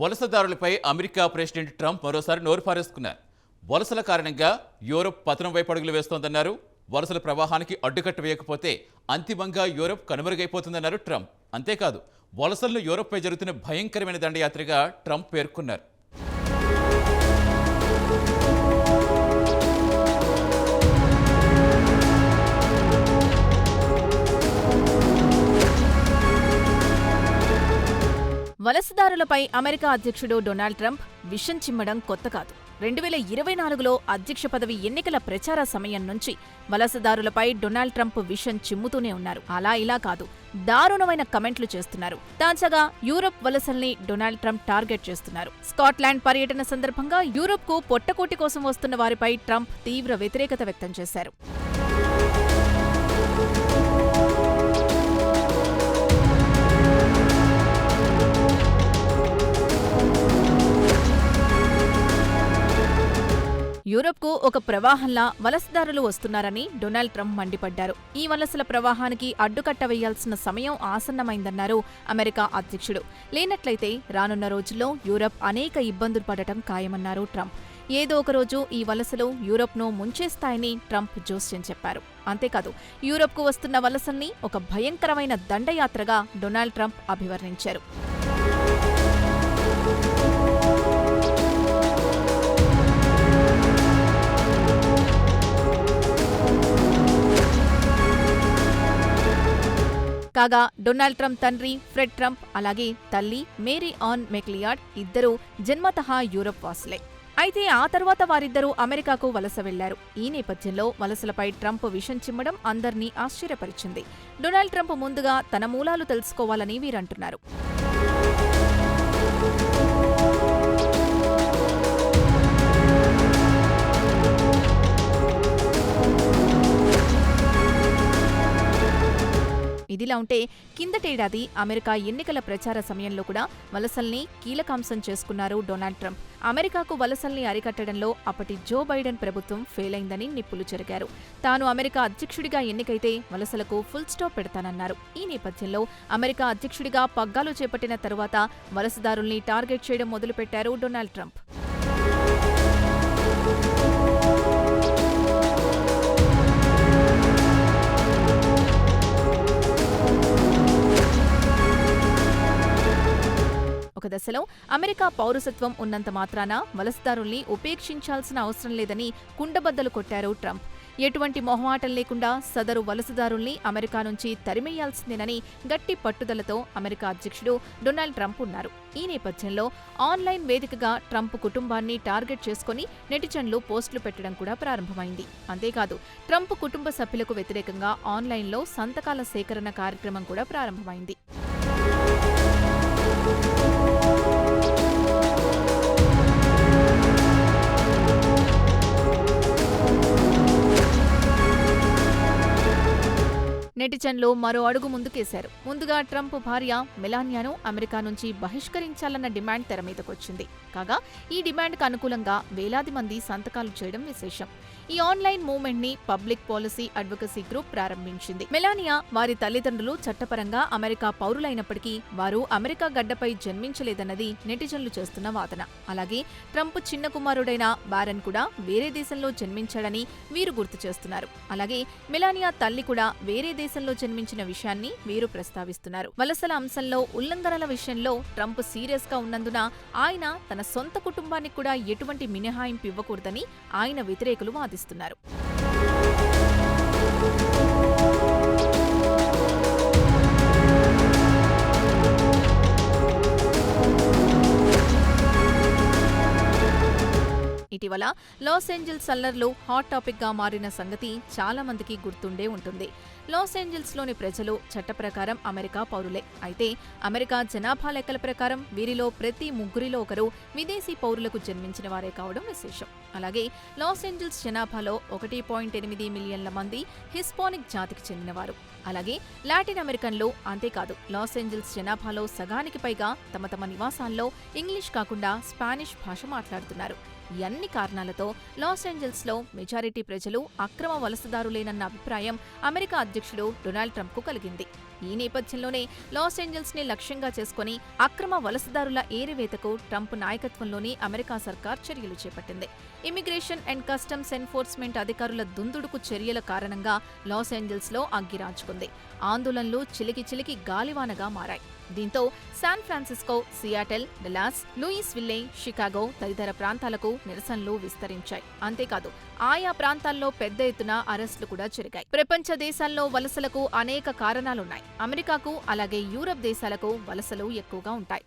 వలసదారులపై America president Trump మరోసారి నోరు పారేసుకున్నారు. వలసల కారణంగా యూరప్ పతనం వైపు అడుగులు వేస్తోందన్నారు. వలసల ప్రవాహానికి అడ్డుకట్ట వేయకపోతే అంతిమంగా యూరప్ కనుమరుగైపోతుందన్నారు ట్రంప్. అంతేకాదు, వలసలను యూరప్పై జరుగుతున్న భయంకరమైన దండయాత్రగా ట్రంప్ పేర్కొన్నారు. వలసదారులపై అమెరికా అధ్యక్షుడు డొనాల్డ్ ట్రంప్ విషం చిమ్మడం కొత్త కాదు. 2024లో అధ్యక్ష పదవి ఎన్నికల ప్రచార సమయం నుంచి వలసదారులపై డొనాల్డ్ ట్రంప్ విషం చిమ్ముతూనే ఉన్నారు. అలా ఇలా కాదు, దారుణమైన కమెంట్లు చేస్తున్నారు. తాజాగా యూరప్ వలసల్ని డొనాల్డ్ ట్రంప్ టార్గెట్ చేస్తున్నారు. స్కాట్లాండ్ పర్యటన సందర్భంగా యూరప్కు పొట్టకూటి కోసం వస్తున్న వారిపై ట్రంప్ తీవ్ర వ్యతిరేకత వ్యక్తం చేశారు. యూరప్కు ఒక ప్రవాహంలా వలసదారులు వస్తున్నారని డొనాల్డ్ ట్రంప్ మండిపడ్డారు. ఈ వలసల ప్రవాహానికి అడ్డుకట్ట వేయాల్సిన సమయం ఆసన్నమైందన్నారు అమెరికా అధ్యక్షుడు. లేనట్లయితే రానున్న రోజుల్లో యూరప్ అనేక ఇబ్బందులు పడటం ఖాయమన్నారు ట్రంప్. ఏదో ఒక రోజు ఈ వలసలు యూరప్ను ముంచేస్తాయని ట్రంప్ జోస్యం చెప్పారు. అంతేకాదు, యూరప్కు వస్తున్న వలసల్ని ఒక భయంకరమైన దండయాత్రగా డొనాల్డ్ ట్రంప్ అభివర్ణించారు. కాగా డొనాల్డ్ ట్రంప్ తండ్రి ఫ్రెడ్ ట్రంప్, అలాగే తల్లి మేరీ ఆన్ మెక్లియార్డ్ ఇద్దరూ జన్మతః యూరప్ వాసులే. అయితే ఆ తర్వాత వారిద్దరూ అమెరికాకు వలస వెళ్లారు. ఈ నేపథ్యంలో వలసలపై ట్రంప్ విషం చిమ్మడం అందర్నీ ఆశ్చర్యపరిచింది. డొనాల్డ్ ట్రంప్ ముందుగా తన మూలాలు తెలుసుకోవాలని వీరంటున్నారు. ఇదిలా ఉంటే, కిందటేడాది అమెరికా ఎన్నికల ప్రచార సమయంలో కూడా వలసల్ని కీలకాంశం చేసుకున్నారు డొనాల్డ్ ట్రంప్. అమెరికాకు వలసల్ని అరికట్టడంలో అప్పటి జో బైడెన్ ప్రభుత్వం ఫెయిల్ అయిందని నిప్పులు చెరిగారు. తాను అమెరికా అధ్యక్షుడిగా ఎన్నికైతే వలసలకు ఫుల్ స్టాప్ పెడతానన్నారు. ఈ నేపథ్యంలో అమెరికా అధ్యక్షుడిగా పగ్గాలు చేపట్టిన తరువాత వలసదారుల్ని టార్గెట్ చేయడం మొదలుపెట్టారు డొనాల్డ్ ట్రంప్. ఒక దశలో అమెరికా పౌరసత్వం ఉన్నంత మాత్రాన వలసదారుల్ని ఉపేక్షించాల్సిన అవసరం లేదని కుండబద్దలు కొట్టారు ట్రంప్. ఎటువంటి మొహమాటం లేకుండా సదరు వలసదారుల్ని అమెరికా నుంచి తరిమేయాల్సిందేనని గట్టి పట్టుదలతో అమెరికా అధ్యక్షుడు డొనాల్డ్ ట్రంప్ ఉన్నారు. ఈ నేపథ్యంలో ఆన్లైన్ వేదికగా ట్రంప్ కుటుంబాన్ని టార్గెట్ చేసుకుని నెటిజన్లు పోస్టులు పెట్టడం కూడా ప్రారంభమైంది. అంతేకాదు, ట్రంప్ కుటుంబ సభ్యులకు వ్యతిరేకంగా ఆన్లైన్లో సంతకాల సేకరణ కార్యక్రమం కూడా ప్రారంభమైంది. నెటిజన్లు మరో అడుగు ముందుకేశారు. ముందుగా ట్రంప్ భార్య మెలానియాను అమెరికా నుంచి బహిష్కరించాలన్న డిమాండ్ తెరమీదకొచ్చింది. కాగా ఈ డిమాండ్కు అనుకూలంగా వేలాది మంది సంతకాలు చేయడం విశేషం. ఈ ఆన్లైన్ మూవ్మెంట్ ని పబ్లిక్ పాలసీ అడ్వకసీ గ్రూప్ ప్రారంభించింది. మెలానియా వారి తల్లిదండ్రులు చట్టపరంగా అమెరికా పౌరులైనప్పటికీ వారు అమెరికా గడ్డపై జన్మించలేదన్నది నెటిజన్లు చేస్తున్న వాదన. అలాగే ట్రంప్ చిన్న కుమారుడైన బారన్ కూడా వేరే దేశంలో జన్మించాడని వీరు గుర్తు చేస్తున్నారు. అలాగే మెలానియా తల్లి కూడా వేరే దేశంలో జన్మించిన విషయాన్ని వీరు ప్రస్తావిస్తున్నారు. వలసల అంశంలో ఉల్లంఘనల విషయంలో ట్రంప్ సీరియస్ గా ఉన్నందున ఆయన తన సొంత కుటుంబానికి కూడా ఎటువంటి మినహాయింపు ఇవ్వకూడదని ఆయన వ్యతిరేకులు వాదిస్తున్నారు. ఇటీవల లాస్ ఏంజల్స్ అల్లర్లు హాట్ టాపిక్ గా మారిన సంగతి చాలా మందికి గుర్తుండే ఉంటుంది. లాస్ ఏంజల్స్లోని ప్రజలు చట్ట ప్రకారం అమెరికా పౌరులే. అయితే అమెరికా జనాభా లెక్కల ప్రకారం వీరిలో ప్రతి ముగ్గురిలో ఒకరు విదేశీ పౌరులకు జన్మించిన వారే కావడం విశేషం. అలాగే లాస్ ఏంజల్స్ జనాభాలో 1.8 మిలియన్ల మంది హిస్పానిక్ జాతికి చెందినవారు. అలాగే లాటిన్ అమెరికన్లు. అంతేకాదు, లాస్ ఏంజల్స్ జనాభాలో సగానికి పైగా తమ తమ నివాసాల్లో ఇంగ్లీష్ కాకుండా స్పానిష్ భాష మాట్లాడుతున్నారు. ఈ అన్ని కారణాలతో లాస్ ఏంజల్స్లో మెజారిటీ ప్రజలు అక్రమ వలసదారులేనన్న అభిప్రాయం అమెరికా అధ్యక్షుడు డొనాల్డ్ ట్రంప్కు కలిగింది. ఈ నేపథ్యంలోనే లాస్ ఏంజల్స్ ని లక్ష్యంగా చేసుకుని అక్రమ వలసదారుల ఏరివేతకు ట్రంప్ నాయకత్వంలోని అమెరికా సర్కార్ చర్యలు చేపట్టింది. ఇమిగ్రేషన్ అండ్ కస్టమ్స్ ఎన్ఫోర్స్మెంట్ అధికారుల దుందుడుకు చర్యల కారణంగా లాస్ ఏంజల్స్ లో అగ్గిరాజుకుంది. ఆందోళనలు చిలికి గాలివానగా మారాయి. దీంతో San Francisco, Seattle, Dallas, Louisville, Chicago తదితర ప్రాంతాలకు నిరసనలు విస్తరించాయి. అంతేకాదు ఆయా ప్రాంతాల్లో పెద్ద ఎత్తున అరెస్టులు కూడా జరిగాయి. ప్రపంచ దేశాల్లో వలసలకు అనేక కారణాలున్నాయి. అమెరికాకు అలాగే యూరప్ దేశాలకు వలసలు ఎక్కువగా ఉంటాయి.